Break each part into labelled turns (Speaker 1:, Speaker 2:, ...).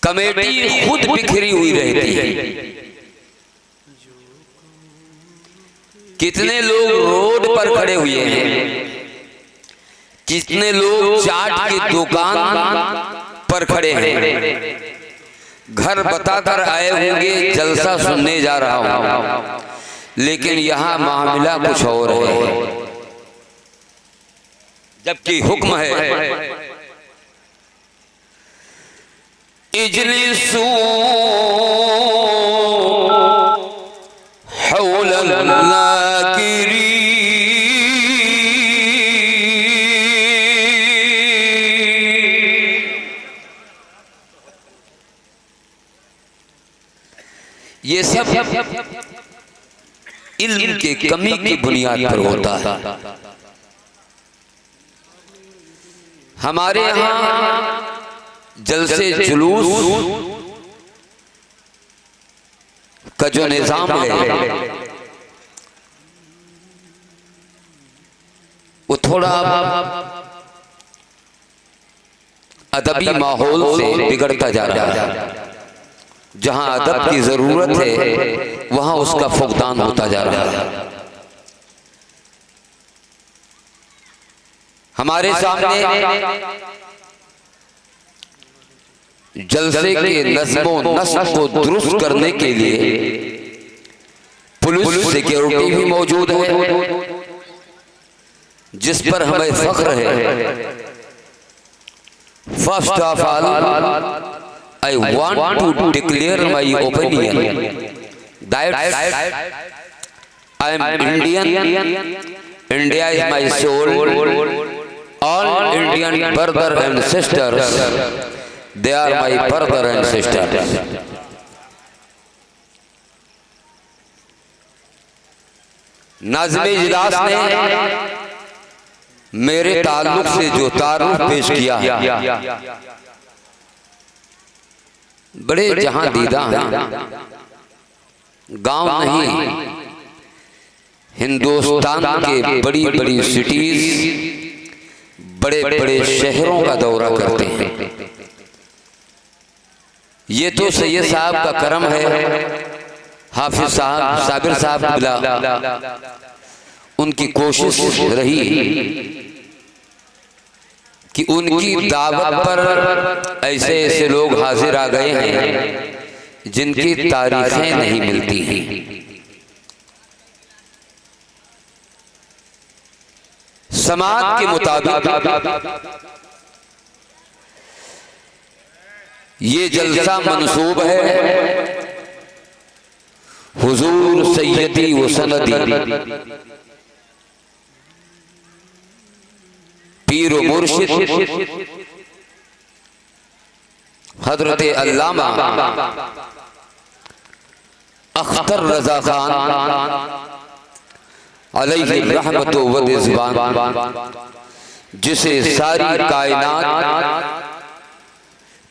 Speaker 1: Committee खुद बिखरी हुई रहती है। कितने लोग रोड पर खड़े हुए हैं, कितने लोग चाट की दुकान पर खड़े हैं, घर बताकर आए होंगे जलसा सुनने जा रहा हूं, लेकिन यहाँ मामला कुछ और है। जबकि हुक्म है इजलिसू हौलल नाकिरी, ये सब इल्म के कमी की बुनियाद पर होता है। हमारे यहाँ जलसे जुलूस का जो निजाम है वो थोड़ा अदबी माहौल से बिगड़ता जा रहा है। जहां अदब की जरूरत है वहां उसका फुकदान होता जा रहा है। हमारे सामने जलसे के नज़्मो नस्ब को दुरुस्त करने के लिए पुलिस सिक्योरिटी भी मौजूद है, जिस पर हमें फख्र है। First of all I want to declare my opinion that I am Indian. India is my soul. All Indian brothers and sisters, they are my brother and sisters. Nazim इजलास ने मेरे ताल्लुक से जो तारुफ पेश किया है बड़े जहां दीदा हैं। गांव नहीं, हिंदुस्तान के बड़ी बड़ी सिटीज, बड़े बड़े शहरों का दौरा करते हैं। ये तो सैयद साहब का करम है, हाफिज साहब, साबिर साहब मिला, उनकी कोशिश रही कि उनकी दावत पर ऐसे ऐसे लोग हाजिर आ गए हैं जिनकी तारीखें नहीं मिलती हैं। समाज के मुताबिक ये जलसा मंसूब है हुजूर सैयदी व सनदी पीर व मुर्शिद हजरत अल्लामा अख्तर रजा खान अलैहि रहमत व रिज़वान, जिसे सारी कायनात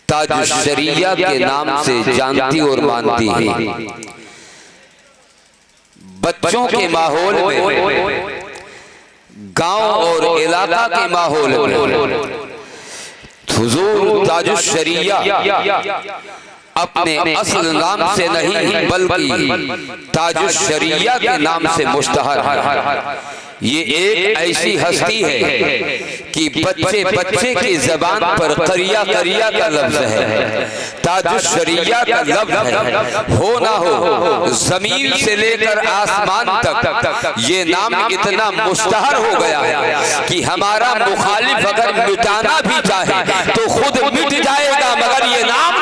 Speaker 1: ताज शरिया के नाम से जानती और मानती है। बच्चों के माहौल में, गांव और इलाका के माहौल में हुजूर ताजुश शरिया अपने असल नाम से नहीं बल्कि ताजुश शरिया के नाम से मुश्तहर है। ये एक ऐसी हस्ती है कि बच्चे बच्चे की जबान पर करिया करिया का लफ्ज है, ताजुश शरिया का लफ्ज है। हो ना हो, जमीन से लेकर आसमान तक ये नाम इतना मुश्तहर हो गया है कि हमारा मुखालिफ अगर मिटाना भी चाहे तो खुद मिट जाएगा, मगर ये नाम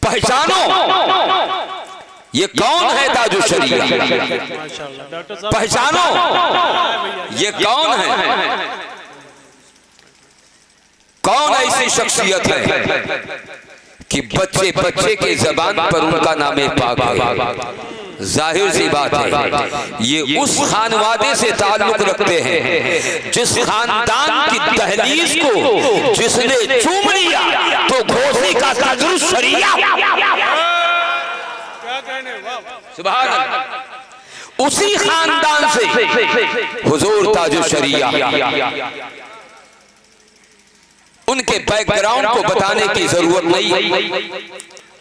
Speaker 1: पहचानो। ये कौन है ताजुश शरिया, पहचानो ये कौन है। कौन ऐसी शख्सियत है कि बच्चे बच्चे के जबान पर उनका नाम पाक है। जाहिर सी बात है ये उस खानवादे से ताल्लुक रखते हैं जिस खानदान की दहलीज को जिसने चूम लिया तो घोसी का ताजुश शरिया। सुभान अल्लाह। उसी खानदान से हुजूर ताजुश्शरिया, उनके बैकग्राउंड को बताने की जरूरत नहीं,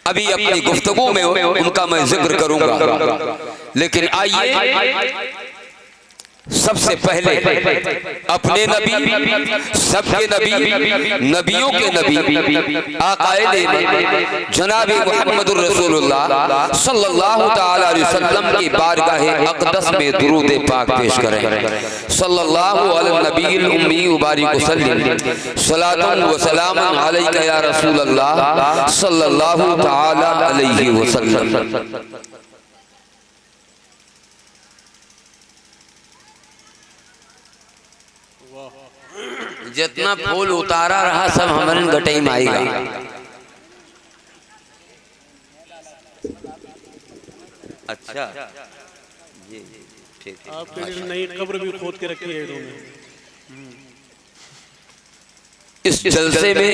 Speaker 1: अभी अपनी गुफ्तगू में उनका मैं जिक्र करूंगा। लेकिन आइए सबसे पहले अपने नबी, सबके नबी, नबियों के नबी आकाए जनाब मुहम्मदुर रसूलुल्लाह सल्लल्लाहु तआला अलैहि वसल्लम की बारगाह अक़दस में दुरूद पाक पेश करें। सल्लल्लाहु अला नबील उम्मी मुबारक वसल्लम सलातुन व सलामुन अलैका या रसूलल्लाह सल्लल्लाहु तआला अलैहि वसल्लम। जितना फूल उतारा रहा सब हमारे गटई में आएगा। अच्छा जी ठीक है।
Speaker 2: आपके लिए नई कब्र भी खोद के रखी है इन्होंने।
Speaker 1: इस जलसे में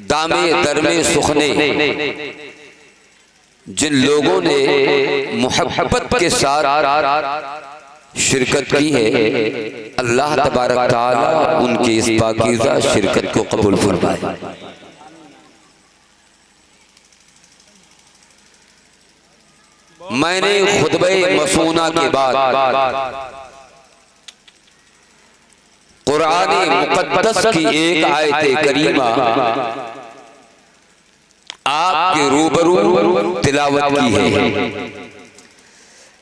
Speaker 1: दामे दरमे सुखने जिन लोगों ने मोहब्बत के साथ शिरकत की है, अल्लाह तबारक ताला उनकी इस पाकीज़ा शिरकत को कबूल फरमाए। मैंने खुतबे मसूना के बाद कुरान मुक़द्दस की एक आयत करीमा आपके रूबरू तिलावत की है।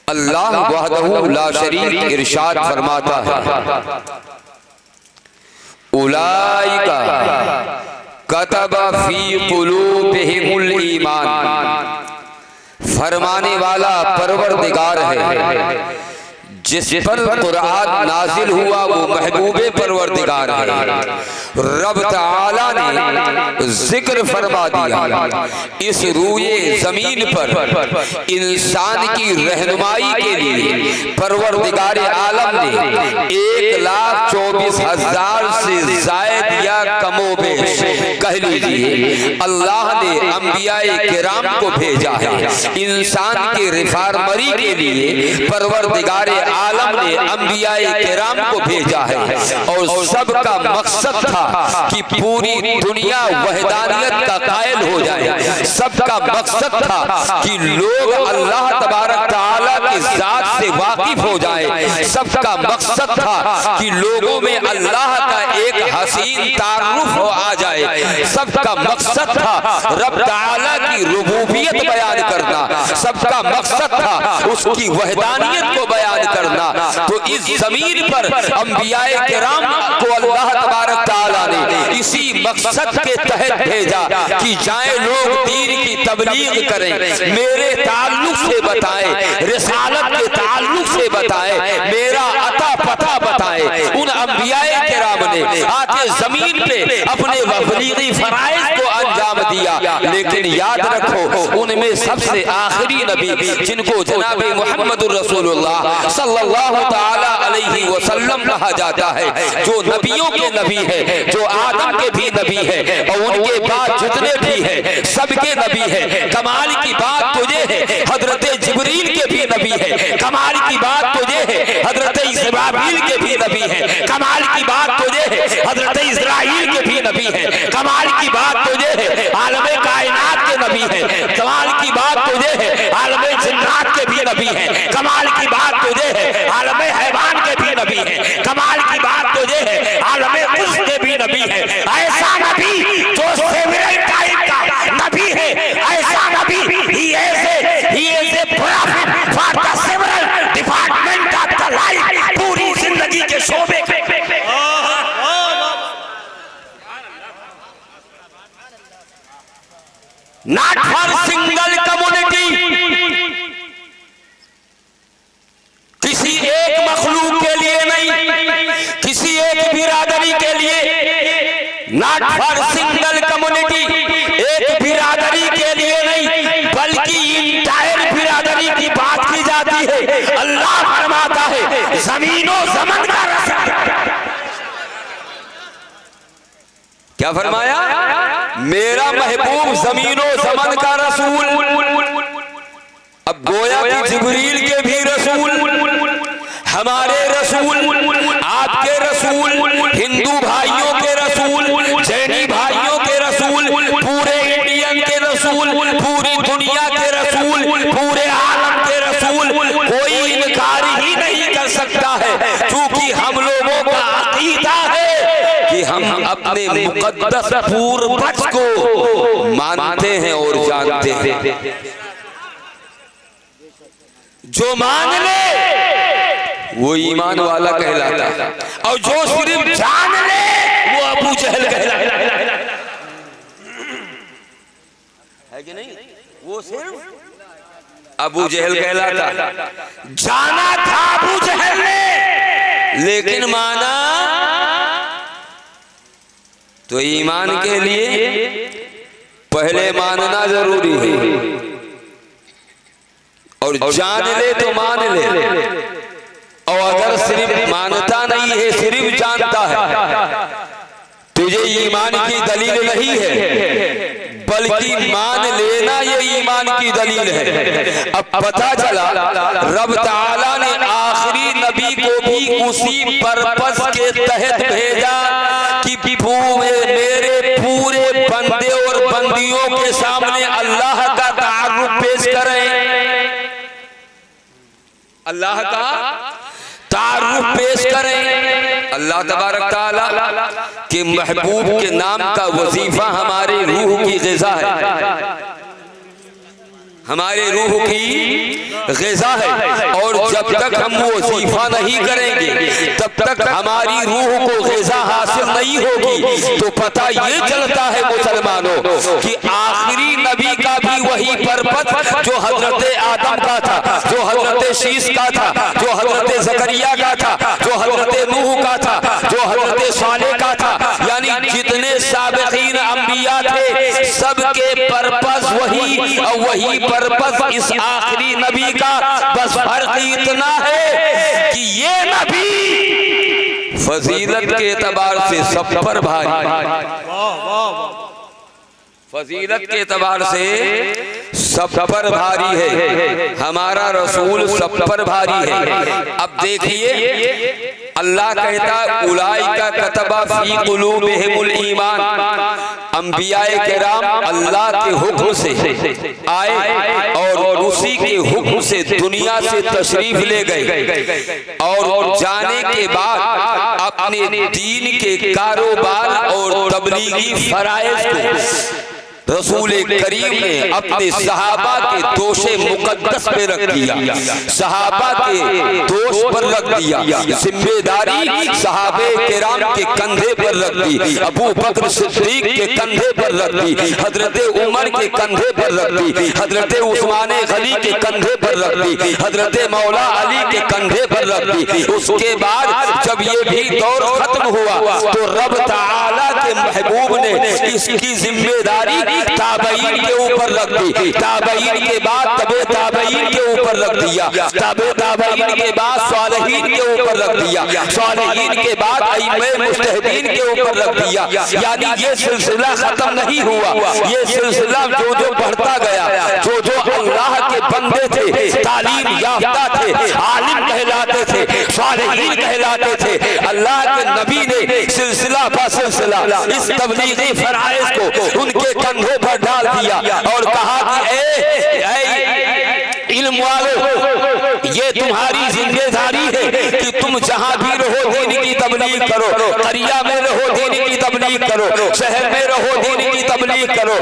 Speaker 1: अल्लाह वहदहू ला शरीक इरशाद फरमाता है, उलाइका कतबा फी कुलूबिहिमुल ईमान, फरमाने वाला परवरदिगार है, जिस पर कुरान नाजिल हुआ वो महबूबे परवरदिगार है। रब ताला ने जिक्र फरमा दिया, इस रूए जमीन पर इंसान की रहनुमाई के लिए परवरदिगार आलम ने 1,24,000 से जायद या कमोबेश कह लीजिए अल्लाह ने अंबियाए किराम को भेजा है इंसान की रिफार्मरी के लिए। परवरदिगार आलम ने अंबियाए किराम को भेजा है और सबका मकसद था कि पूरी दुनिया वहदानियत का कायल हो जाए। सबका मकसद था कि लोग अल्लाह तबारक ताला की जात से वाकिफ हो जाए। सबका मकसद था कि लोगों में अल्लाह का एक हसीन तारुफ हो आ जाए। सबका मकसद था रब ताला की रुबूबियत बयान करना। सबका मकसद था उसकी वहदानियत को बयान करना। तो इस जमीन पर अंबियाए किराम को अल्लाह तबारक ताला ने इसी मकसद के तहत भेजा कि जाए लोग दीन की तबलीग करें, मेरे ताल्लुक से बताएं, रिसालत के ताल्लुक से बताएं, मेरा अता पता बताएं। उन अंबियाए किराम ने आके जमीन पे अपने तबलीगी फराइज को अंजाम दिया। लेकिन याद रखो उनमें सबसे आखिरी नबी जिनको जनाब मुहम्मदुर रसूलुल्लाह सल्लल्लाहु ताला अलैहि वसल्लम कहा जाता है, जो नबियों के नबी है, जो आदम के भी नबी है और उनके बाद जितने भी है सबके नबी है। कमाल की बात तुझे है हजरत जिब्रील के भी नबी है। कमाल की बात तुझे है हजरत इस्राफील के भी नबी है। कमाल की बात तुझे है हजरत इस्राईल के भी नबी है। कमाल की बात तुझे है आलमे कायनात के नबी है। कमाल की बात तुझे है आलमे जिन्नात के भी नबी है। कमाल की बात तुझे है आलमे हैवान के भी नबी है। कमाल की बात तुझे है आलमे उस के भी नबी है। ऐसा नबी जो सेवरल टाइप का नबी है, ऐसा नबी ही ऐसे profit for the several department of the life, पूरी जिंदगी के शोबे पे नॉट फॉर सिंगल कम्युनिटी, किसी एक मखलूक के लिए नहीं, किसी एक बिरादरी के लिए। नॉट फॉर सिंगल कम्युनिटी, एक बिरादरी के लिए नहीं बल्कि इंटायर बिरादरी की बात की जाती है। अल्लाह फरमाता है जमीनों ज़मान का रसूल, क्या फरमाया? मेरा महबूब जमीनों ज़मान का रसूल। अब अब गोया कि जिब्रील के भी रसूल, हमारे रसूल, आपके रसूल, हिंदू भाइयों के रसूल, जैनी भाइयों के रसूल, पूरे इंडियन के रसूल, पूरी दुनिया के रसूल, पूरे आलम के रसूल, कोई इनकार ही नहीं कर सकता है, क्योंकि हम लोगों का अकीदा है कि हम अपने मुकद्दस पूर्वज को मानते हैं और जानते हैं। जो मान ले वो ईमान वाला कहलाता है, और जो सिर्फ जान ले वो अबू जहल कहलाता है कि नहीं? वो सिर्फ अबू जहल कहलाता। जाना था अबू जहल ने, लेकिन माना तो ईमान के लिए पहले मानना जरूरी है, और जान ले तो मान ले। और अगर सिर्फ मानता नहीं है, सिर्फ जानता है, तुझे ईमान की दलील नहीं है, बल्कि मान लेना ये ईमान की दलील है। अब पता चला रब ताला ने आखिरी नबी को भी उसी पर्पस के तहत भेजा कि मेरे पूरे बंदे और बंदियों के सामने अल्लाह का तारुफ पेश करें, अल्लाह का तारुफ पेश करें। अल्लाह तबारक ताला के महबूब के नाम का वजीफा हमारे रूह की ग़िज़ा है, हमारे रूह की ग़िज़ा है। और जब तक हम वजीफा नहीं करेंगे तब तक हमारी रूह को ग़िज़ा हासिल नहीं होगी। तो पता ये चलता है मुसलमानों कि आखिरी नबी का भी वही पर्पस जो हजरत आदम का था, जो हजरत शीश का था, जो हजरत ज़करिया का था, जो हजरत नूह का था, जो हजरत सालेह का था, यानी जितने साबिक़ीन अंबिया थे सबके पर्पस वही, और वही पर्पस इस आखिरी नबी का। बस फर्क इतना है कि ये नबी फजीलत के एतबार से सब पर भारी, फजीलत के एतबार से सब पर भारी है, हमारा रसूल सब पर भारी है। अब देखिए अल्लाह कहता उलाइका कतबा फी कुलूबिहिमुल ईमान, अंबियाए किराम अल्लाह के हुक्म से आए और उसी के हुक्म से दुनिया से तशरीफ ले गए, और जाने के बाद अपने दीन के कारोबार और तबलीगी फराइज़ को रसूल करीम ने अपने सहाबा के दोषे मुकद्दस पे रख दिया, सहाबा के दोष पर रख दिया, जिम्मेदारी सहाबे किराम के कंधे पर रख दी, अबू बकर सिद्दीक के कंधे पर रख दी, हजरत उमर के कंधे पर रख दी, हजरत उस्मान गनी के कंधे पर रख दी, हजरत मौला अली के कंधे पर रख दी। उसके बाद जब ये भी दौर खत्म हुआ तो रब ताला के महबूब ने इसकी जिम्मेदारी ताबईन के ऊपर रख दी, ताबईन के बाद तबे ताबईन के ऊपर रख दिया, तबे ताबईन के बाद सालिहीन के ऊपर रख दिया, सालिहीन के बाद अइम्मे मुज्तहिदीन के ऊपर रख दिया। यानी ये सिलसिला खत्म नहीं हुआ, ये सिलसिला जो जो बढ़ता गया, जो जो अल्लाह के बंदे थे, तालीम याफ्ता थे, आलिम कहलाते थे, सालिहीन कहलाते थे, अल्लाह के नबी ने सिलसिला बा सिलसिला इस तबलीगी फराइज़ को उनके कंधों पर डाल दिया और कहा कि इल्म वालों ये तुम्हारी जिम्मेदारी है कि तुम जहां भी रहो दीन की तबलीग करो, करिया में रहो दीन की तबलीग करो, शहर में रहो दीन की तबलीग करो,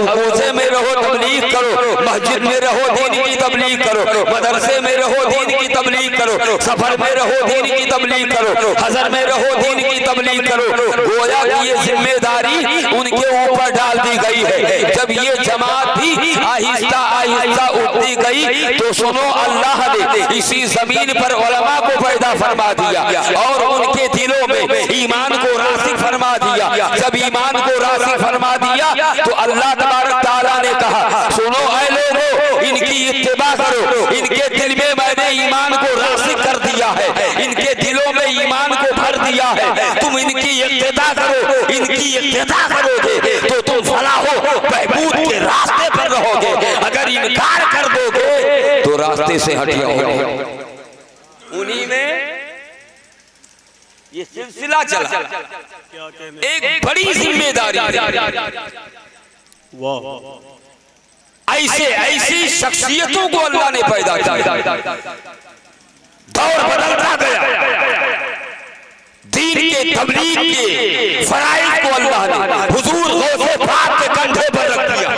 Speaker 1: कोसे में रहो तबलीग करो, मस्जिद में रहो दीन की तबलीग करो, मदरसे में रहो दीन की तबलीग करो, सफर में रहो दीन की तबलीग करो, हजर में रहो दीन की तबलीग करो। गोया की ये जिम्मेदारी उनके ऊपर डाल दी गई है। जब ये जमात भी आहिस्ता आहिस्ता उठती गई तो सुनो अल्लाह ने इसी जमीन पर उलमा को पैदा फरमा दिया और उनके दिलों में ईमान को रासिख फरमा दिया। जब ईमान को रासिख फरमा दिया तो अल्लाह तबारक ताला ने कहा सुनो ऐ लोगों इनकी इत्तिबा करो, इनके दिल में मैंने ईमान को रासिख कर दिया है, इनके दिलों में ईमान को भर दिया है, तुम इनकी इत्तिबा करो, इनकी इत्तिबा करोगे तो तुम फलाह हो बहबूद के रास्ते पर रहोगे, अगर इनकार कर दोगे तो रास्ते से हटिया हो। उन्हीं में ये सिलसिला चला। एक बड़ी जिम्मेदारी, ऐसे ऐसी शख्सियतों को अल्लाह ने पैदा किया। दौर बदलता गया, दीन के तबलीग के फराइज़ को अल्लाह ने हुजूर गौसे पाक के कंधे पर रख दिया।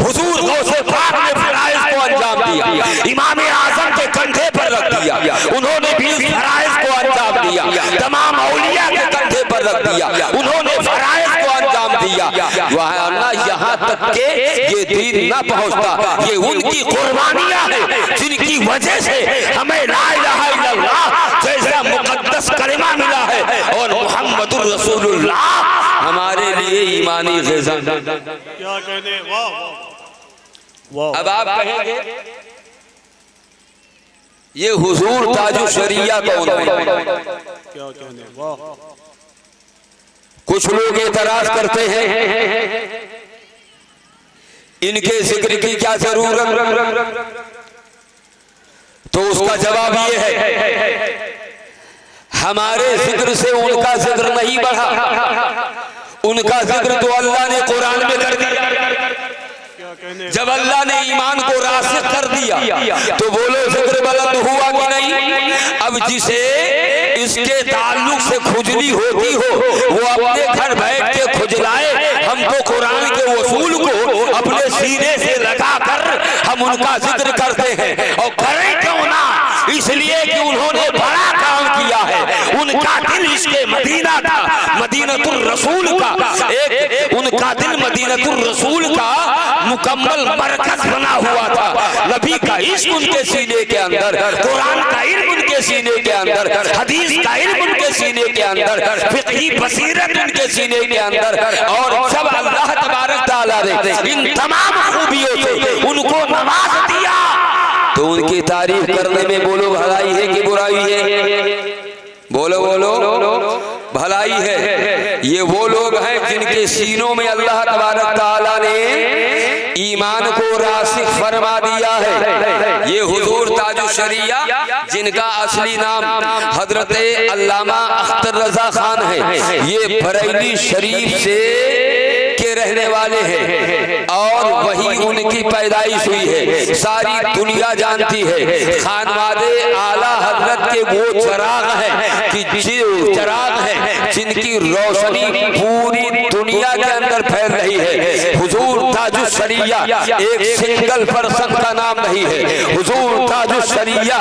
Speaker 1: हुजूर गौसे पाक ने फराइज़ को अंजाम दिया, इमाम आज़म के कंधे पर रख दिया। उन्होंने भी इस फराइज़ को अंजाम दिया। तमाम औलिया के कंधे पर रख दिया, उन्होंने फराइज़ को अंजाम दिया। वहाँ यहाँ तक के ये दीन न पहुँचता। ये उनकी कुर्बानियाँ हैं जिनकी वजह से हमें ला इलाहा इल्लल्लाह जैसा मुकद्दस कलिमा मिला है और मुहम्मदुर रसूलुल्लाह हमारे लिए ईमानी ग़िज़ा।
Speaker 2: क्या कहने, वाह वाह।
Speaker 1: अब आप कहेंगे ये हुजूर ताजुश शरिया कौन है?
Speaker 2: क्या कहने, वाह।
Speaker 1: कुछ लोग एतराज करते हैं इनके जिक्र की क्या जरूरत, तो उसका जवाब ये है हमारे जिक्र से उनका जिक्र नहीं बढ़ा। उनका जिक्र तो अल्लाह ने कुरान में कर दिया। जब अल्लाह ने ईमान को रासिख कर दिया तो बोलो जिक्र बुलंद हुआ कि नहीं? अब जिसे इसके ताल्लुक से खुजली होती हो वो अपने घर बैठ के खुजलाए। हम तो कुरान के वसूल को अपने सीने से लगाकर हम उनका जिक्र करते हैं, और करें क्यों ना, इसलिए कि उन्होंने बड़ा काम किया है। उनका दिल इसके मदीना था, मदीनतुर रसूल का एक उनका दिल मदीनतुर रसूल का मुकम्मल मरकज बना हुआ था। नबी का इश्क उनके सीने के अंदर, कुरान का इल्म उनके सीने के अंदर, हदीस का इल्म उनके सीने के अंदर, फिक़ही बसीरत उनके सीने के अंदर। और जब अल्लाह तबारक तआला ने इन तमाम खूबियों से उनको नवाज दिया तो उनकी तारीफ करने में बोलो भलाई है कि बुराई है? बोलो बोलो भलाई है। ये वो लोग हैं जिनके सीनों में अल्लाह तबारक तआला ने ईमान को रासिख फरमा दिया है। ये हुजूर ताजुश शरिया जिनका असली नाम हजरत अल्लामा अख्तर रजा खान है, ये बरेली शरीफ से के रहने वाले हैं और वही उनकी पैदाइश हुई है। सारी दुनिया जानती है खानवादे आला हजरत के वो चिराग हैं कि चिराग हैं जिनकी रोशनी पूरी दुनिया के अंदर फैल रही है। हुजूर ताजुश शरिया एक सिंगल पर्सन का नाम नहीं है। हुजूर ताजुश शरिया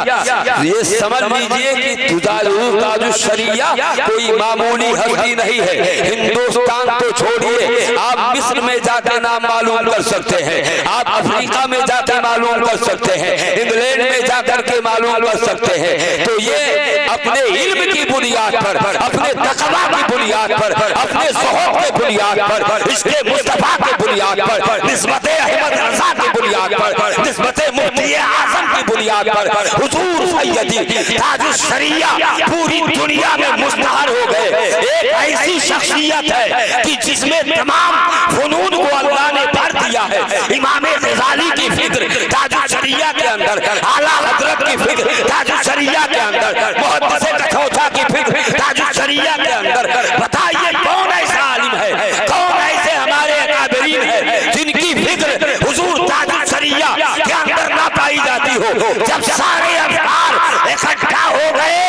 Speaker 1: ये समझ लीजिए कि ताजुश शरिया कोई मामूली हस्ती नहीं है। हिंदुस्तान तो छोड़िए, आप मिस्र में जाके नाम मालूम कर सकते हैं, आप अफ्रीका में जाके मालूम कर सकते हैं, इंग्लैंड में जाकर के मालूम कर सकते हैं। तो ये अपने इल्म की बुनियाद पर, अपने तक़वा की बुनियाद पर, अपने ज़ुहूद की बुनियाद पर, इश्क़े मुस्तफ़ा की बुनियाद पर, निस्बत-ए अहमद रज़ा की बुनियाद पर, निस्बत-ए मुफ्ती आज़म की बुनियाद पर हुजूर सैयदी ताजुश शरिया पूरी दुनिया में मुश्तहर हो गए। एक ऐसी शख्सियत है कि जिसमें तमाम फनून को अल्लाह ने भर दिया है। इमाम ग़ज़ाली की फिक्र ताजुश शरिया के अंदर, आला हज़रत की फिक्र ताजुश शरिया के अंदर, मुहद्दिस कठौता की फिक्र ताजुश शरिया के अंदर। बताइए कौन ऐसा आलिम है, कौन ऐसे हमारे अकाबरीन है जिनकी फिक्र हुजूर ताजुश शरिया के अंदर ना पाई जाती हो? जब सारे अफ़कार इकट्ठा हो गए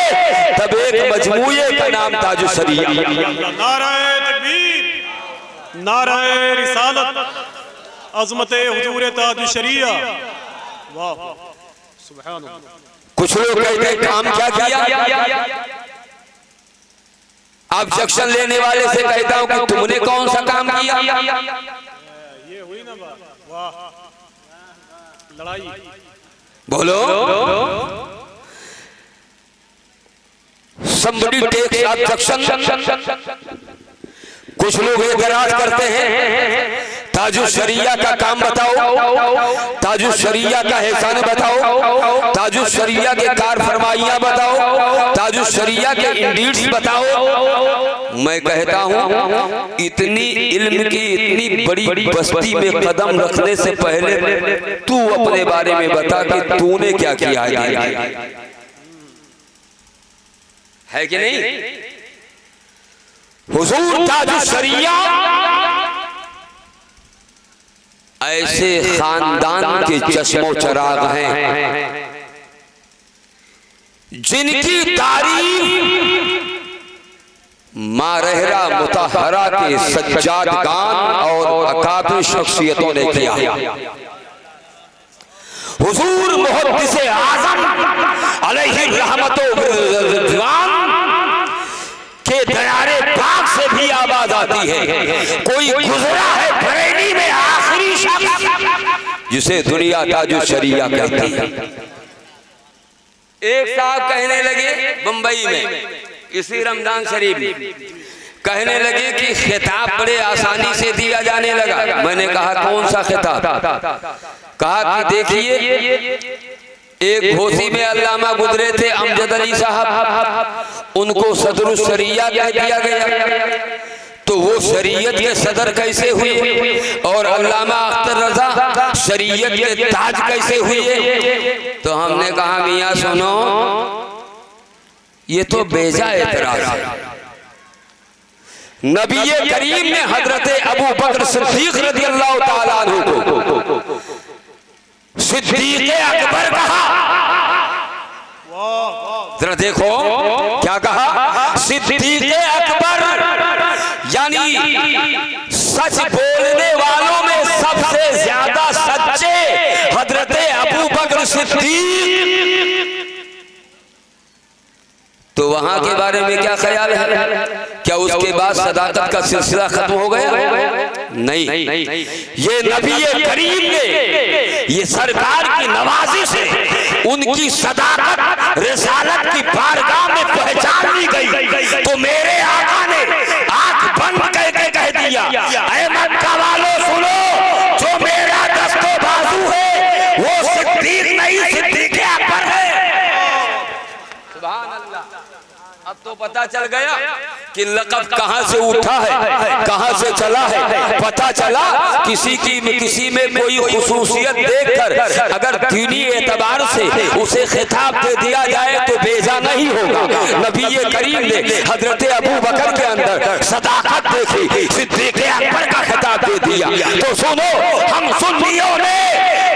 Speaker 1: तब एक मजमूए का नाम ताजुश शरिया।
Speaker 2: नाराए तकबीर, नाराए रिसालत, अज़मते हुजूर ताजुश शरिया। वाह सुभान अल्लाह।
Speaker 1: कुछ लोग कहते हैं काम क्या किया? ऑब्जेक्शन लेने वाले से कहता हूं कि तुमने कौन सा काम किया?
Speaker 2: ये हुई ना बात, वाह लड़ाई।
Speaker 1: बोलो somebody takes objection। कुछ लोग एतराज करते हैं ताजुश शरिया का काम बताओ, ताजुश शरिया का एहसान बताओ, ताजुश शरिया के कार फरमाइयां बताओ, ताजुश शरिया के इंडीड्स बताओ। मैं कहता हूँ इतनी इल्म की इतनी बड़ी बस्ती में कदम रखने से पहले तू अपने बारे में बता कि तूने क्या किया है कि नहीं। हुजूर ताजुश शरिया ऐसे खानदान के चश्मो चराग हैं जिनकी तारीफ मारहरा मुतहरा के सज्जादगान और अकाबिर शख्सियतों ने किया। हुजूर मुहद्दिस आज़म अलैहि रहमतो रिज़वान के दयारे बाग से भी आवाज आती है। कोई गुजरा है बरेली में आखिरी शख्स जिसे दुनिया ताजुश शरिया कहती है। एक साहब कहने लगे बंबई में इसी रमजान शरीफ में, कहने लगे कि खिताब बड़े आसानी से दिया जाने लगा। मैंने कहा कौन सा खिताब? कहा कि देखिए एक घोसी में अल्लामा गुजरे थे अमजद अली साहब, उनको सदरुल शरिया कह दिया गया। तो वो शरीयत के सदर कैसे हुए और अल्लामा अख्तर रजा शरीयत के ताज कैसे हुए? तो हमने कहा मियाँ सुनो, ये तो बेजा एतराज है। नबी करीम ने हजरत अबू बकर सिद्दीक रज़ियल्लाहु ताला अन्हु को सिद्दीक अकबर कहा। जरा देखो क्या कहा, सिद्दीक अकबर, यानी सच बोलने वालों में सबसे ज्यादा सच्चे हजरत अबू बकर सिद्दीक। तो वहां के बारे में क्या ख्याल है? क्या उसके बाद सदाकत का सिलसिला खत्म हो गया? नहीं, ये नबी करीम ने ये सरकार की नवाजी से उनकी सदाकत रिसालत की बारगाह में पहचान ली गई। तो मेरे आका ने आंख बंद करके कह दिया, ऐ मक्का वालों सुनो, जो मेरा दस्तो बाजू है वो सिद्दीक नहीं सिद्दीक अकबर है। सुभान अल्लाह। अब तो पता चल गया कि लक़ब कहां से उठा है, कहां से चला है। पता चला किसी में कोई खुसूसियत देखकर अगर दीनी एतबार से उसे खिताब दे दिया जाए तो बेजा नहीं होगा। नबी करीम ने हजरत अबू बकर के अंदर सदाकत देखी, सिद्दीक अकबर का खिताब दे दिया। तो सुनो, हम सुन्नियों ने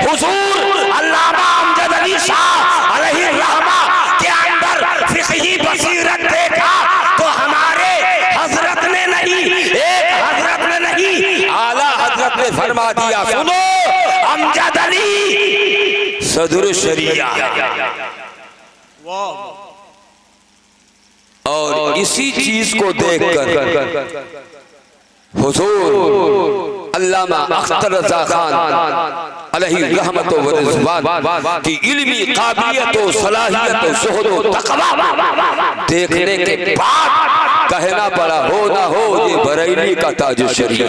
Speaker 1: हुजूर अल्लामा अमजद अली शाह अलैहि रहमा के अंदर फिक़ही बसीरत देखा तो हमारे हजरत ने नहीं, एक हजरत ने नहीं, आला हजरत ने फरमा दिया, सुनो अमजद अली सदरुल शरिया। और इसी चीज को देखकर हुजूर अल्लामा अख्तर रजा खान अलैहि रहमतो व रिज़वान की इल्मी काबिलियत और सलाहियत और ज़ुहद और तक़वा देखने के बाद कहना पड़ा, हो ना हो ये बरेली का ताजुश शरिया।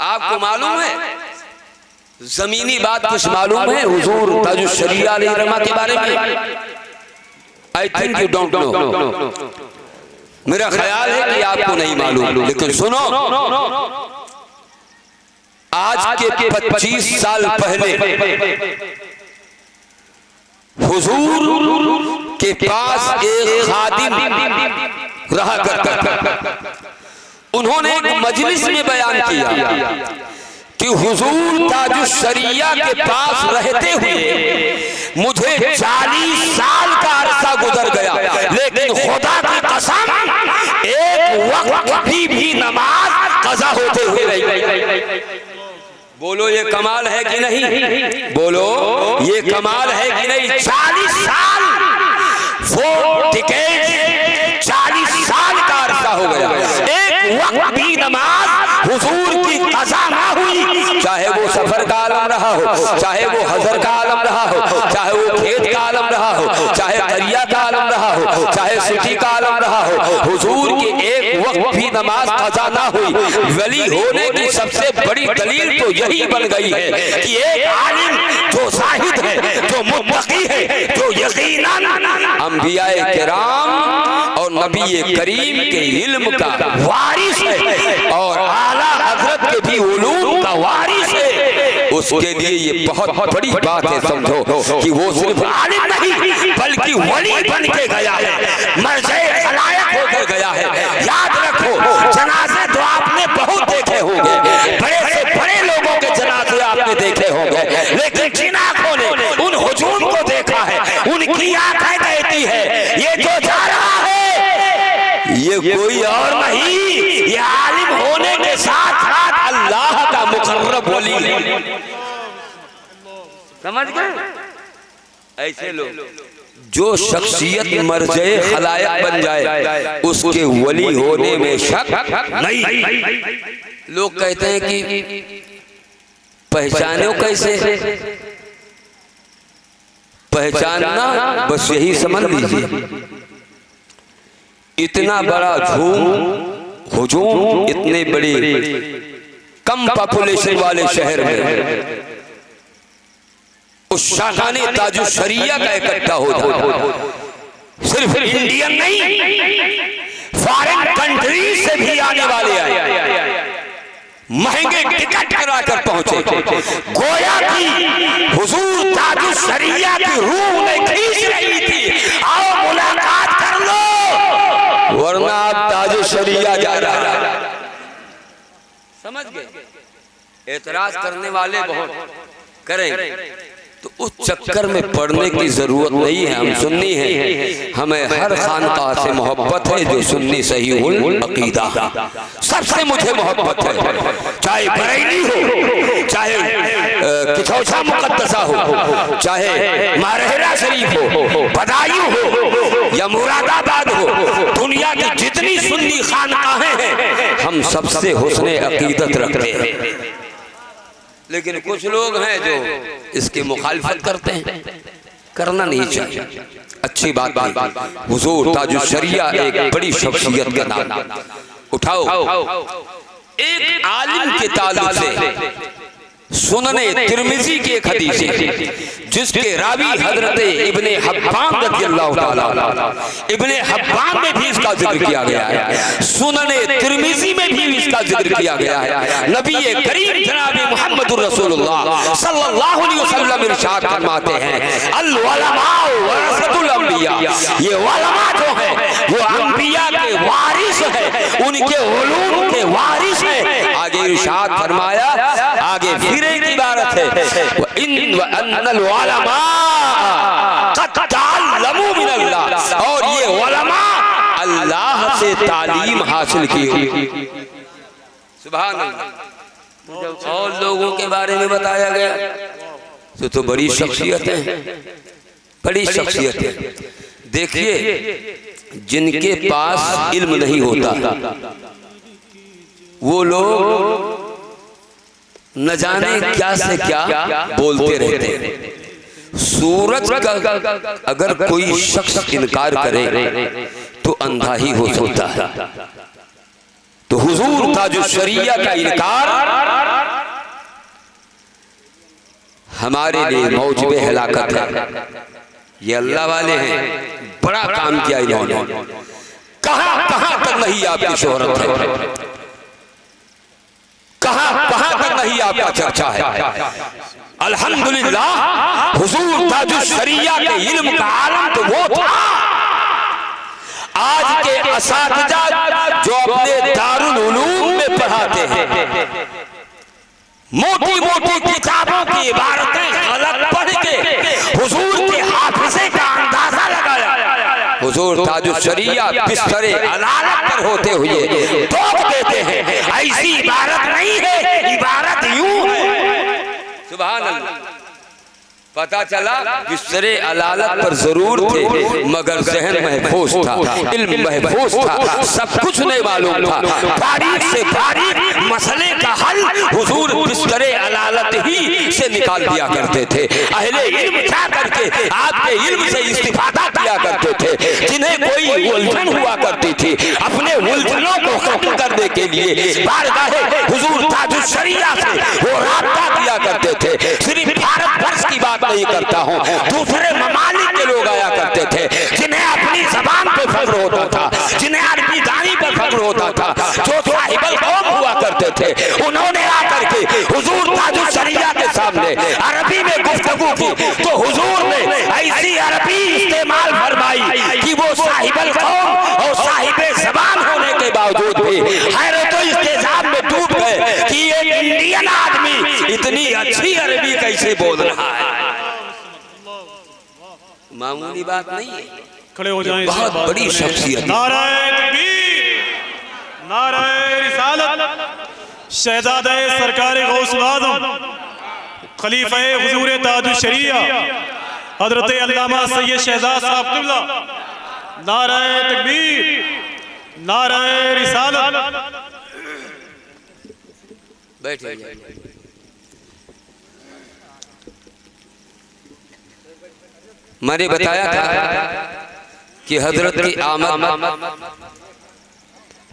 Speaker 1: आपको मालूम है, जमीनी बात कुछ मालूम है हुजूर ताजुश शरिया अलैहि रहमा के बारे में? I think you don't know. मेरा ख्याल है कि आपको नहीं मालूम, लेकिन सुनो, आज के 25 साल पहले हुजूर के पास एक खादिम रहा करता, उन्होंने एक मजलिस में बयान किया कि हुजूर ताजुश शरिया के पास रहते हुए मुझे 40 साल का अरसा गुजर गया, लेकिन खुदा की कसम एक वक्त भी नमाज कज़ा होते हुए नहीं। बोलो ये कमाल है कि नहीं? बोलो ये कमाल है कि नहीं? 40 साल, वो टिकट 40 साल का अरसा हो गया, एक वक्त भी नमाज हुजूर की कज़ा ना हुई। चाहे वो सफर का आलम रहा हो, चाहे वो हजर का आलम रहा हो, चाहे वो खेत का आलम रहा हो, चाहे दरिया का आलम रहा हो, चाहे सिटी का आलम रहा हो, हुजूर की एक वक्त भी नमाज कज़ा ना हुई। वली होने की सबसे बड़ी दलील तो यही बन गई है कि एक आलिम जो ज़ाहिद है, जो मुत्तकी है, जो यकीनन अंबियाए किराम और नबी करीम के इल्म का वारिस है और आला हजरत के भी उलूम का वारिस है, उसके लिए ये बहुत बड़ी बात है। समझो कि वो सिर्फ आलिम नहीं बल्कि वली बन के गया है, मर्ज़े खलायक होकर गया है। याद रखो, जनाजे तो आपने बहुत देखे होंगे, बड़े से बड़े लोगों के जनाजे आपने देखे होंगे, लेकिन जिन आंखों ने उन हुजूम को देखा है, उनकी आंखें कहती है ये जो जा रहा है ये कोई और नहीं, ये आलिम होने के साथ साथ अल्लाह का मुकर्रब वली है। समझ गए? ऐसे लोग जो शख्सियत मर्ज़े खलायक बन जाए उसके वली होने में शक नहीं। लोग कहते हैं कि पहचानो कैसे? पहचानना बस यही समझ लीजिए, इतना बड़ा हुजूम इतने बड़े कम पॉपुलेशन वाले शहर में उस शाखाने ताजुशरिया का इकट्ठा हो जाता। सिर्फ इंडियन नहीं, फॉरेन कंट्री से भी आने वाले आए, महंगे टिकट कराकर पहुंचे। गोया की हुजूर ताजुशरिया की रूह उन्हें खींच रही थी, आओ मुलाकात कर लो, वरना आप ताजुशरिया जा रहा। समझ गए? एतराज करने वाले बहुत करेंगे, तो उस चक्कर में पड़ने की जरूरत नहीं है। हम सुन्नी हैं, हमें हर खानका से मोहब्बत है जो सुन्नी सहीहुल अकीदा, सबसे मुझे मोहब्बत है, चाहे बरेली हो, चाहे किचौसा मुकद्दसा हो, चाहे मारहरा शरीफ हो, बदायूं हो या मुरादाबाद हो, दुनिया की जितनी सुन्नी खानकाहें हैं हम सबसे हुस्ने अकीदत रखते हैं। लेकिन कुछ लोग हैं जो इसकी मुखालफत करते हैं, करना नहीं चाहिए। अच्छी बात नहीं। हुजूर ताजुशरिया एक बड़ी शख्सियत का नाम उठाओ। एक आलिम के ताल्लुक से सुनने तिरमिजी की एक हदीस है जिसके रावी हजरत इब्ने हब्बान रज़ियल्लाहु ताला, इब्ने हब्बान में भी इसका जिक्र किया गया है, सुनने तिरमिजी में भी इसका जिक्र किया गया है। नबी करीम जनाब मुहम्मदुर रसूलुल्लाह सल्लल्लाहु अलैहि वसल्लम इरशाद फरमाते हैं, अल उलमा वरसतुल अंबिया, ये उलमा जो है वो अंबिया के वारिस है, उनके उलूम के वारिस है। आगे इरशाद फरमाया, आगे फिर एक इबारत है, इन व अन्नल उलमा क़द तअल्लमू मिनल्लाह, और ये उलमा अल्लाह से तालीम हासिल की हुई। सुभान अल्लाह। और लोगों के बारे में बताया गया तो बड़ी शख्सियत है, बड़ी शख्सियत है। देखिए, जिनके पास इल्म नहीं होता वो लोग न जाने क्या से क्या बोलते रहते हैं। सूरज का अगर कोई शख्स इनकार करे तो अंधा ही हो सकता है, तो हुजूर ताजुशरिया का इनकार हमारे लिए मौजबे हलाकत है। ये अल्लाह वाले हैं, बड़ा काम किया इन्होंने, कहां कहां तक नहीं आपकी शोहरत है, कहां कहां तक नहीं आपका चर्चा है। अल्हम्दुलिल्लाह, हुजूर ताजुशरिया के इल्म का आलम तो वो था। आज के असातिज़ा जो अपने दारुल उलूम में पढ़ाते हैं, मोटी मोटी किताबों की इबारतें गलत पढ़ के हुजूर के हाफिज़े का अंदाजा लगाया। हुजूर ताजुशरिया बिस्तरे अदालत पर होते हुए टोक देते हैं, ऐसी इबारत नहीं है, इबारत यूं है। सुभान अल्लाह। पता चला बिस्तरे अदालत पर जरूर थे मगर ज़हन महफूज था, इल्म महफूज था, सब कुछ नहीं मालूम था। बारीक से बारीक मसले का हल हुजूर बिस्तरे अदालत ही से निकाल दिया करते थे। अहले इल्म क्या करके आपके इल्म से इस्तिफादा किया करते थे। जिन्हें कोई उलझन हुआ करती थी, अपने उलझनों को खत्म करने के लिए बारगाहे हुजूर ताजुशरिया से वो राब्ता किया करते थे। सिर्फ भारत वर्ष की बात नहीं करता हूँ, दूसरे ममालिक के लोग आया करते थे जिन्हें अपनी जबान पे फख्र होता था, गुफ्तगू की तो हुजूर ने ऐसी अरबी इस्तेमाल फरमाई कि वो साहिबल कौम और साहिबे ज़बान होने के बावजूद भी हैरत और इस्तेजाब में डूब गए कि एक इंडियन आदमी इतनी अच्छी अरबी कैसे बोल रहा है। मामूली बात नहीं है,
Speaker 2: खड़े हो जाएं।
Speaker 1: बहुत बड़ी शख्सियत।
Speaker 2: नाराए तकबीर, नाराए रिसालत, शहजादे सरकार गौस आज़म खलीफा हुजूर ताजुश शरिया हजरत अल्लामा सैयद शहजाद साहब क़िबला, नाराए तकबीर, नाराए रिसालत।
Speaker 1: बैठिए। मैंने बताया था कि हजरत की आमद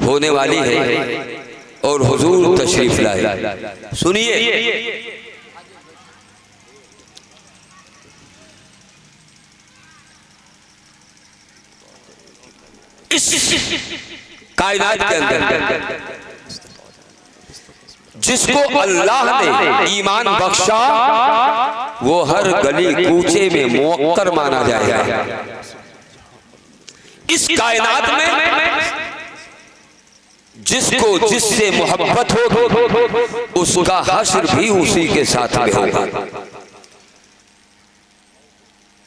Speaker 1: होने वाली है और हुजूर तशरीफ लाए। सुनिए, इस कायनात के अंदर जिसको अल्लाह ने ईमान बख्शा वो हर गली कूचे में मुअक्कर माना जाएगा। इस कायनात में जिसको जिससे मोहब्बत हो उसका हश्र भी उसी के साथ में होगा।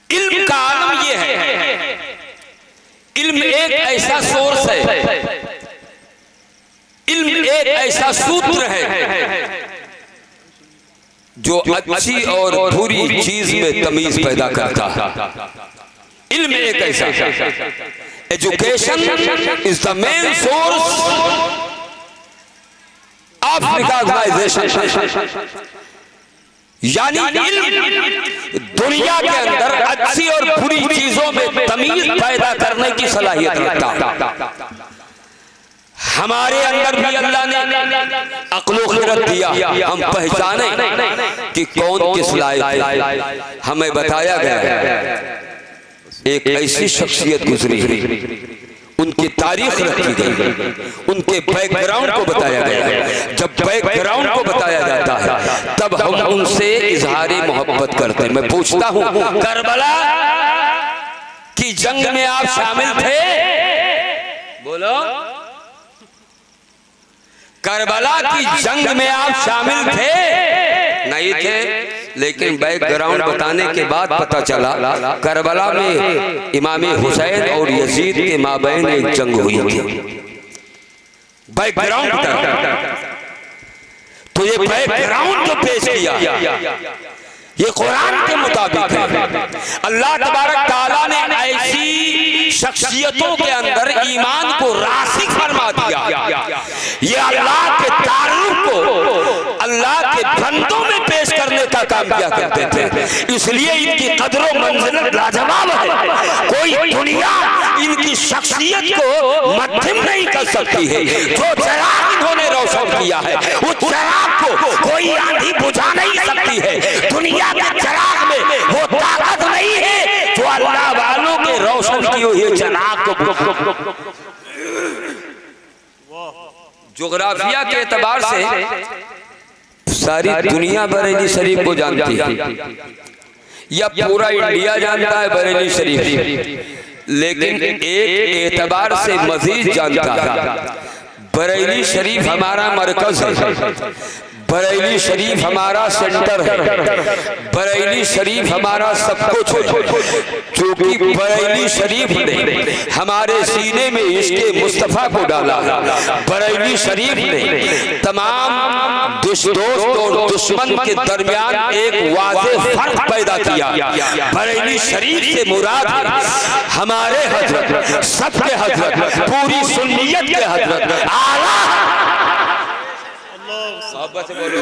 Speaker 1: इल्म का आलम ये है, इल्म एक ऐसा सोर्स है, इल्म एक ऐसा सूत्र है जो अच्छी और बुरी चीज में तमीज पैदा करता है। इल्म एक ऐसा, education is the main source of recognization, यानी इल्म दुनिया के अंदर अच्छी और बुरी चीजों में तमीज पैदा करने की सलाहियत रखता है। हमारे अंदर भी अल्लाह ने अक्ल व खिरत दिया, हम पहचाने कि कौन किस लायक है। हमें बताया गया एक ऐसी शख्सियत गुजरी है, उनकी तारीख रखी गई, उनके बैकग्राउंड को बताया गया। जब बैकग्राउंड को बताया जाता है तब हम उनसे इजहारे मोहब्बत करते हैं। मैं पूछता हूँ, करबला की जंग में आप शामिल थे? बोलो, करबला की जंग में आप शामिल थे? नहीं थे, लेकिन बैकग्राउंड बताने के बाद पता चला करबला में इमाम हुसैन और यजीद के माबैन एक जंग हुई थी। बैकग्राउंड तो ये बैकग्राउंड जो पेश किया ये कुरान के मुताबिक है। अल्लाह तबारक ताला ने ऐसी शख्सियतों के अंदर ईमान को रासिख फरमा दिया। ये अल्लाह के तारुफ को अल्लाह के बंदों में पेश करने का काम किया करते थे, इसलिए इनकी कदरों मंजिलत लाजवाब है। कोई दुनिया इनकी शख्सियत को मध्यम नहीं कर सकती है। जो चिराग इन्होंने रोशन किया है उस चिराग को कोई आंधी बुझा नहीं सकती है। दुनिया के चिराग में वो ताकत नहीं है जो अल्लाह वालों के रोशन की हुई चिराग को। जोग्राफिया के एतबार से सारी दुनिया बरेली शरीफ को जानती है, या पूरा इंडिया जानता है बरेली शरीफ, लेकिन एक एतबार से मजीद जानता है। बरेली शरीफ हमारा मरकज है, बरेली शरीफ हमारा सेंटर है, बरेली शरीफ हमारा सब कुछ है। क्योंकि बरेली शरीफ ने हमारे सीने में इश्क़े मुस्तफ़ा को डाला है। बरेली शरीफ ने तमाम दोस्त और दुश्मन के दरमियान एक वाज़ेह फर्क पैदा किया। बरेली शरीफ से मुराद हमारे हजरत, सबके हजरत, पूरी सुन्नियत के हजरत आला बोलो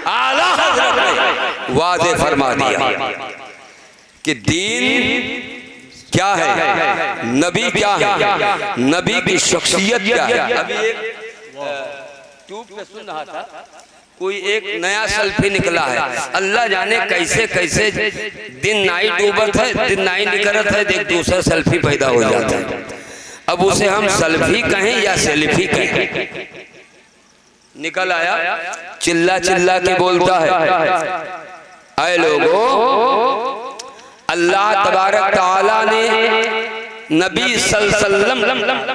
Speaker 1: आला हज़रत ने वाज़ेह फरमा दिया कि दीन क्या है, नबी क्या है, नबी की शख्सियत क्या है। अभी एक ट्यूब पे सुन रहा था, कोई एक नया सेल्फी निकला है, अल्लाह जाने कैसे कैसे दिन नाई डूबत है, दिन नाई निकलत है, एक दूसरा सेल्फी पैदा हो जाता है। अब उसे हम सेल्फी कहें या सेल्फी कहें? निकल आया, चिल्ला चिल्ला के बोलता है ऐ लोगों, अल्लाह तबारक ताला ने नबी सल्लल्लाहु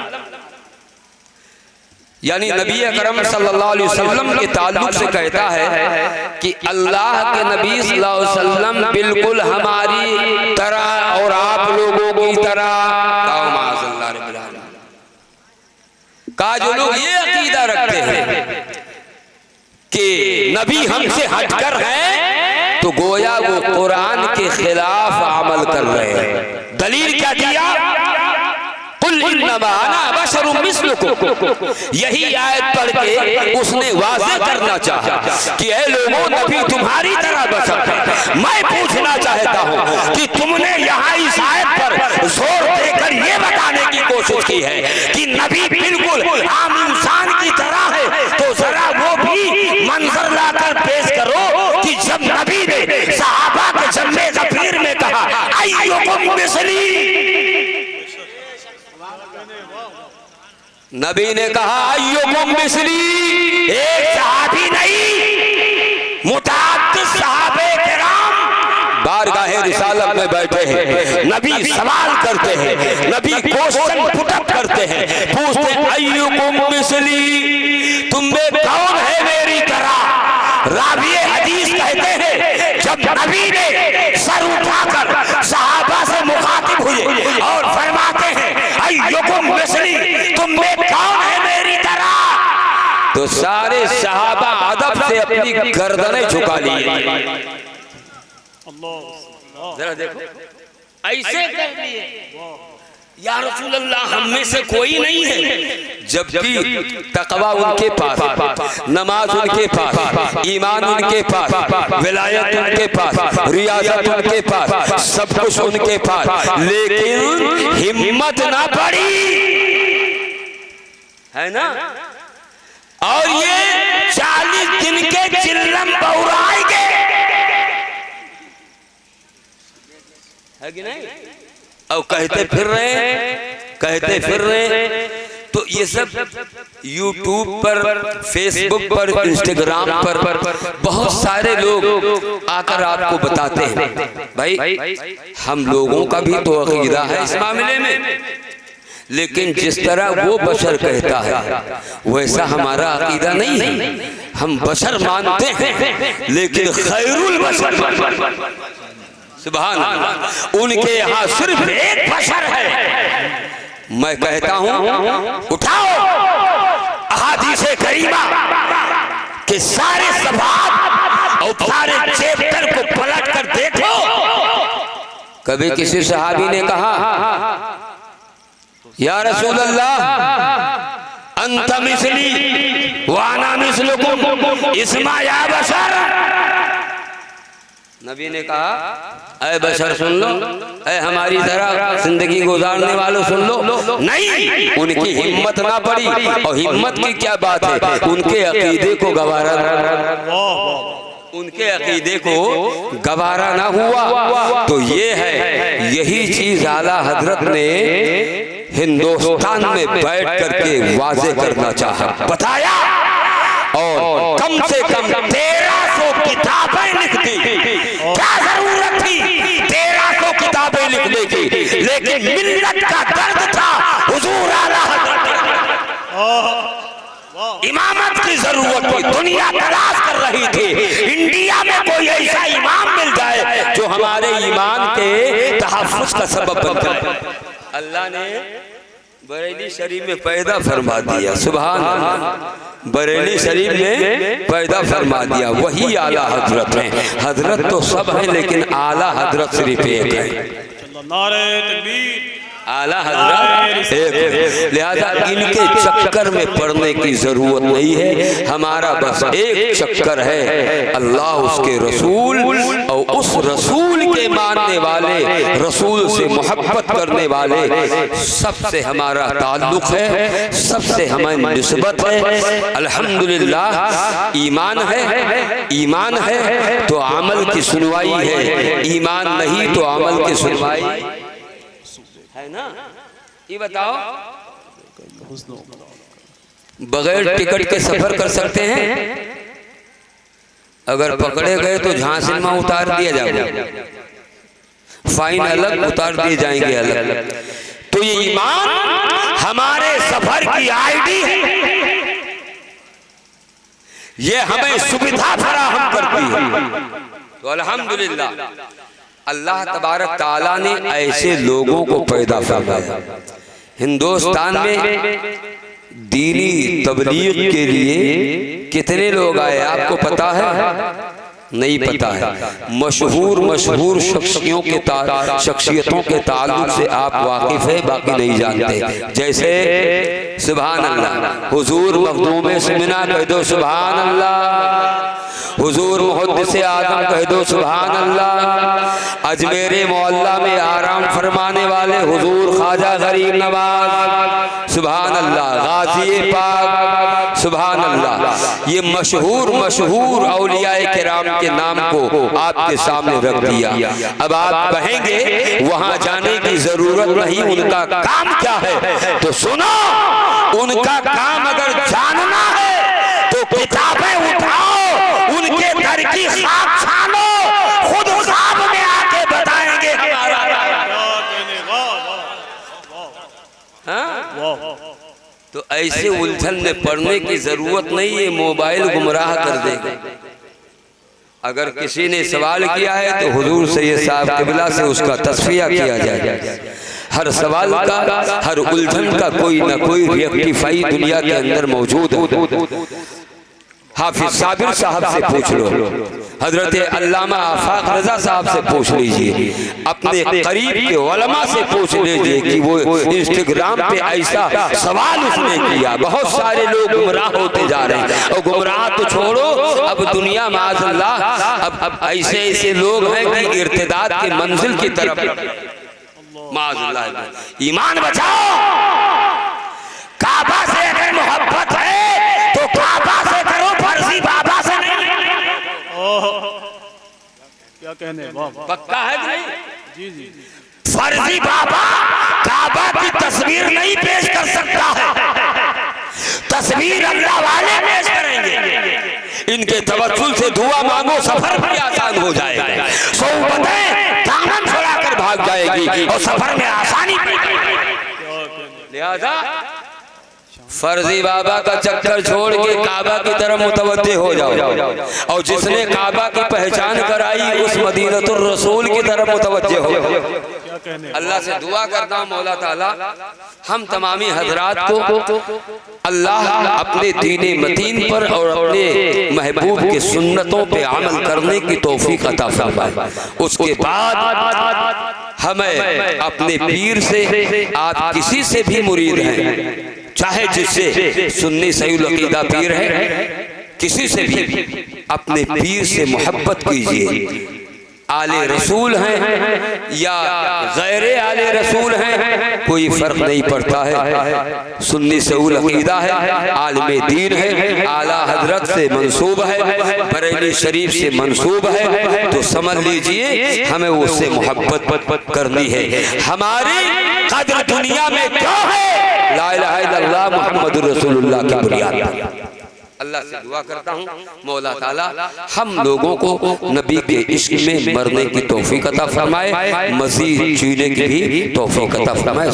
Speaker 1: यानी नबी अकरम सल्लल्लाहु अलैहि वसल्लम के ताल्लुक से कहता है कि अल्लाह के नबी सल्लल्लाहु अलैहि वसल्लम बिल्कुल हमारी तरह और आप लोगों की तरह का जो लोग ये अकीदा रखते हैं कि नबी हमसे हटकर हैं तो गोया वो कुरान के खिलाफ अमल कर रहे हैं। दलील क्या दिया? यही आयत पढ़ के उसने वाज़ेह करना चाहा कि ऐ लोगों, नबी तुम्हारी तरह बशर है। मैं पूछना चाहता हूँ कि तुमने यहाँ इस आयत पर जोर देकर ये बताने की कोशिश की है कि नबी बिल्कुल आम इंसान की तरह है, तो जरा वो भी मंजर लाकर पेश करो कि जब नबी ने सहाबा के जम्मे ज़फीर में कहा अय्युकुम मिस्ली, नबी ने कहा अय्युकुम मिस्ली, एक सहाबी नहीं मुतअद्दिद सहाबे किराम बारगाहे रिसालत में बैठे हैं। नबी सवाल करते हैं, नबी क्वेश्चन पुट अप करते हैं, पूछते हैं अय्युकुम मिस्ली, तुम में कौन है मेरी तरह? रावी हदीस कहते हैं जब नबी ने सर उठाकर सहाबा से मुखातिब हुए और फरमाते हैं अय्युकुम मिस्ली, तुम में कौन है मेरी तरह, तो सारे सहाबा अदब से अपनी गर्दनें झुका लिए। जरा देखो, ऐसे कर लिए या रसूल अल्लाह, हम में से कोई नहीं है, जबकि तकवा उनके पास, नमाज उनके पास, ईमान उनके पास, विलायत उनके पास, रियासत उनके पास, सब कुछ उनके पास, लेकिन हिम्मत ना पड़ी, है ना? और ये 40 दिन के चिल्लम बहुराएंगे, है कि नहीं? और कहते फिर रहे हैं, कहते फिर रहे हैं। तो ये सब यूट्यूब पर, फेसबुक पर, इंस्टाग्राम पर बहुत सारे लोग आकर आपको बताते हैं भाई हम लोगों का भी तो अकीदा है इस मामले में, लेकिन जिस तरह वो बशर कहता है वैसा हमारा अकीदा नहीं है। हम बशर मानते हैं लेकिन खैरुल बशर, सुभान अल्लाह, उनके यहाँ सिर्फ एक बशर है। मैं कहता हूँ उठाओ अहादीसे करीमा के सारे सबाब और सारे चैप्टर को पलट कर देखो। कभी किसी सहाबी ने कहा या रसूल अल्लाह अंत मिस्ली वाना मिस्लुकुम इस्मा या बशर, नबी ने कहा ऐ बशर सुन लो, ऐ हमारी तरह जिंदगी गुजारने वालों सुन लो। नहीं, उनकी हिम्मत ना पड़ी, और हिम्मत की क्या बात है, उनके अकीदे को गवारा, उनके अकीदे को गवारा ना हुआ। तो ये है, यही चीज आला हजरत ने हिंदुस्तान में बैठ करके वाजे करना चाहा, बताया, और कम से कम 1300 किताबें लिख दी। क्या जरूरत थी 1300 किताबें लिखने की, लेकिन मिल्लत का दर्द था हुजूर आला इमामत की जरूरत थी, दुनिया तलाश कर रही थी इंडिया में कोई ऐसा इमाम मिल जाए जो हमारे ईमान के तहफ्फुज का सबब बन जाए। अल्लाह ने बरेली शरीफ में पैदा फरमा दिया, सुभान अल्लाह, बरेली शरीफ में पैदा फरमा दिया, वही आला हजरत हैं। हजरत तो सब हैं लेकिन आला हजरत सिर्फ एक है।
Speaker 2: नारे तकबीर,
Speaker 1: आला हजरत एक है, लिहाजा इनके चक्कर में पड़ने की जरूरत नहीं है। हमारा बस एक चक्कर है, अल्लाह, उसके रसूल, और उस रसूल के मानने वाले, रसूल से मोहब्बत करने वाले, सबसे हमारा ताल्लुक है, सबसे हमारी निस्बत है। अल्हम्दुलिल्लाह, ईमान है, ईमान है तो अमल की सुनवाई है, ईमान नहीं तो अमल की सुनवाई है ना। ये बताओ, बगैर टिकट के सफर कर सकते हैं? अगर पकड़े गए तो झांसी में उतार दिया जाएगा, फाइन अलग, उतार दिए जाएंगे अलग। तो ये ईमान हमारे सफर की आईडी है, ये हमें सुविधा फराहम करती है। तो अल्हम्दुलिल्लाह अल्लाह तबारक ताला ने ऐसे लोगों को पैदा फरमाया। हिंदुस्तान में दीनी तबलीग के लिए कितने लोग आए आपको पता है? नहीं पता है। मशहूर शख्सियतों के ताल्लुक से आप वाकिफ है, बाकी नहीं जानते। जैसे सुभान अल्लाह, हुजूर मखदूम सिमना कह दो सुभान अल्लाह, हुजूर मुहद्दिस आदम कह दो सुभान अल्लाह, अजमेरे मोहल्ला में आराम फरमाने वाले हुजूर ख्वाजा गरीब नवाज सुभान अल्लाह, गाजी पाक सुभान अल्लाह। ये मशहूर औलियाए किराम के नाम को आपके सामने रख दिया। अब आप कहेंगे वहां जाने की जरूरत नहीं, उनका काम क्या है? तो सुनो, उनका काम अगर जानना है तो किताबें उठाओ, उनके दर की खाक छानो, खुद ख्वाब में आके बताएंगे हमारा। तो ऐसे उलझन में पढ़ने की जरूरत नहीं है, मोबाइल गुमराह कर देगा। अगर किसी ने सवाल किया है तो हुजूर सैयद साहब क़िबला से उसका तस्फिया किया जाए। हर सवाल का, हर उलझन का कोई ना कोई रेक्टिफाई दुनिया के अंदर मौजूद है। हाफिज साबिर साहब से पूछ लो, हजरत अल्लामा आफाक रजा साहब से पूछ लीजिए, अपने करीब के उलमा से पूछ लीजिए कि वो इंस्टाग्राम पे ऐसा सवाल उसने किया। बहुत सारे लोग गुमराह होते जा रहे हैं, और गुमराह तो छोड़ो, अब दुनिया माज़अल्लाह अब ऐसे लोग हैं कि इर्तिदाद की मंजिल की तरफ माज़अल्लाह। ईमान बचाओ, काबा से अगर मोहब्बत है तो काबा से करो, फर्जी बाबा से नहीं।
Speaker 2: क्या कहने,
Speaker 1: पक्का है कि नहीं?
Speaker 2: जी जी।
Speaker 1: फर्जी बाबा काबा की तस्वीर नहीं पेश कर सकता है, तस्वीर अल्लाह वाले पेश करेंगे। इनके तवज्जुल से दुआ मांगो, सफर भी आसान हो जाएगा, सोबतें दामन छुड़ाकर भाग जाएगी और सफर में आसानी पड़ेगी। लिहाजा फर्जी बाबा का चक्कर छोड़ के काबा की तरफ मुतवज्जे हो जाओ, और जिसने काबा की पहचान कराई उस मदीनतुर रसूल की तरफ मुतवज्जे हो जाओ। अल्लाह से दुआ करता हूँ मौला ताला हम तमामी हजरात को अल्लाह अपने दीने मतीन पर और अपने महबूब के सुन्नतों पे अमल करने की तौफीक अता फरमाए। उसके बाद हमें अपने पीर से, आप किसी से भी मुरीद हैं, चाहे जिससे सुन्नी सही अकीदा पीर है, किसी से भी अपने पीर से मोहब्बत कीजिए। आले रसूल हैं या गैर आले रसूल हैं, कोई फर्क नहीं पड़ता है। सुन्नी सऊल अकीदा है, आलिम दीन है, आला हजरत से मंसूब है, बरेली शरीफ से मंसूब है, तो समझ लीजिए हमें उससे मोहब्बत करनी है। हमारी कदर दुनिया में क्यों है? ला इलाहा इल्लल्लाह मुहम्मदुर रसूलुल्लाह की बुनियाद पर। अल्लाह से दुआ करता हूँ मौला ताला हम लोगों को नबी के इश्क में मरने की तौफीक अता फरमाए, मज़ीद जीने की भी तौफीक अता फरमाए।